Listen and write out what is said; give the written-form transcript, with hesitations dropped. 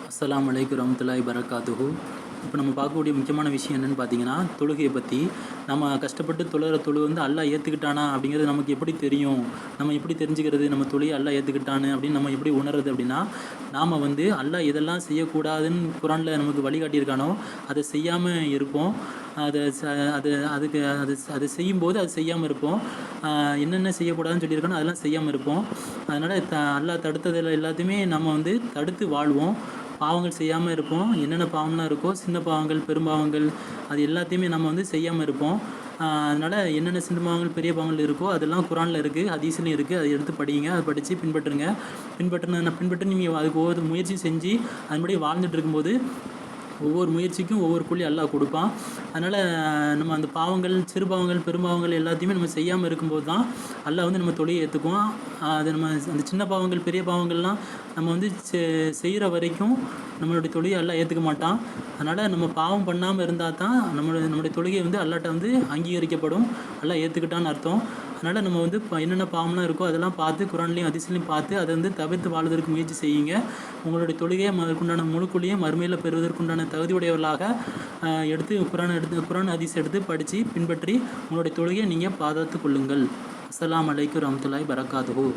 அஸ்ஸலாமு அலைக்கும் வரஹ்மத்துல்லாஹி வரகாத்துஹு. இப்போ நம்ம பார்க்கக்கூடிய முக்கியமான விஷயம் என்னென்னு பார்த்தீங்கன்னா, தொழுகையை பற்றி. நம்ம கஷ்டப்பட்டு தொழுகிற தொழு வந்து அல்லாஹ் ஏற்றுக்கிட்டானா அப்படிங்கிறது நமக்கு எப்படி தெரியும்? நம்ம எப்படி தெரிஞ்சுக்கிறது நம்ம தொழுகையை அல்லாஹ் ஏற்றுக்கிட்டான்னு அப்படின்னு நம்ம எப்படி உணர்றது அப்படின்னா, நாம் வந்து அல்லாஹ் எதெல்லாம் செய்யக்கூடாதுன்னு குரானில் நமக்கு வழிகாட்டியிருக்கானோ அதை செய்யாமல் இருப்போம். அதை அது அதுக்கு அது செய்யும்போது அது செய்யாமல் இருப்போம். என்னென்ன செய்யக்கூடாதுன்னு சொல்லியிருக்கானோ அதெல்லாம் செய்யாமல் இருப்போம். அதனால் அல்லாஹ் தடுத்ததில் எல்லாத்தையுமே நம்ம வந்து தடுத்து வாழ்வோம். பாவங்கள் செய்யாமல் இருப்போம். என்னென்ன பாவம்லாம் இருக்கோ சின்ன பாவங்கள் பெரும்பாவங்கள் அது எல்லாத்தையுமே நம்ம வந்து செய்யாமல் இருப்போம். அதனால் என்னென்ன சின்ன பாவங்கள் பெரிய பாவங்கள் இருக்கோ அதெல்லாம் குரானில் இருக்குது, ஹதீஸ்லையும் இருக்குது. அதை எடுத்து படிங்க, அதை படித்து பின்பற்றுங்க. பின்பற்றி நீங்கள் அதுக்கு ஒவ்வொரு முயற்சி செஞ்சு அதுபடி வாழ்ந்துட்டு இருக்கும்போது ஒவ்வொரு முயற்சிக்கும் ஒவ்வொரு கூலி அல்லாஹ் கொடுப்பான். அதனால் நம்ம அந்த பாவங்கள் சிறு பாவங்கள் பெரும்பாவங்கள் எல்லாத்தையுமே நம்ம செய்யாமல் இருக்கும்போது தான் அல்லாஹ் வந்து நம்ம தொழிலை ஏற்றுக்குவோம். அது நம்ம அந்த சின்ன பாவங்கள் பெரிய பாவங்கள்லாம் நம்ம வந்து செய்கிற வரைக்கும் நம்மளுடைய தொழிலை அல்லாஹ் ஏற்றுக்க மாட்டான். அதனால் நம்ம பாவம் பண்ணாமல் இருந்தால் தான் நம்மளுடைய தொழுகை வந்து அல்லாஹ்ட்ட வந்து அங்கீகரிக்கப்படும், அல்லாஹ் ஏற்றுக்கிட்டான்னு அர்த்தம். அதனால் நம்ம வந்து என்னென்ன பாவம்லாம் இருக்கோ அதெல்லாம் பார்த்து குரான்லேயும் ஹதீஸ்லையும் பார்த்து அதை வந்து தவிர்த்து வாழ்வதற்கு முயற்சி செய்யுங்க. உங்களுடைய தொழுகையை அதற்குண்டான முழுக்குள்ளையே மறுமையில் பெறுவதற்குண்டான தகுதியுடையவர்களாக குரான் ஹதீஸ் எடுத்து படித்து பின்பற்றி உங்களுடைய தொழுகையை நீங்கள் பாதுகாத்து கொள்ளுங்கள். அஸ்ஸலாமு அலைக்கும் வரஹ்மத்துல்லாஹி வரகாத்துஹு.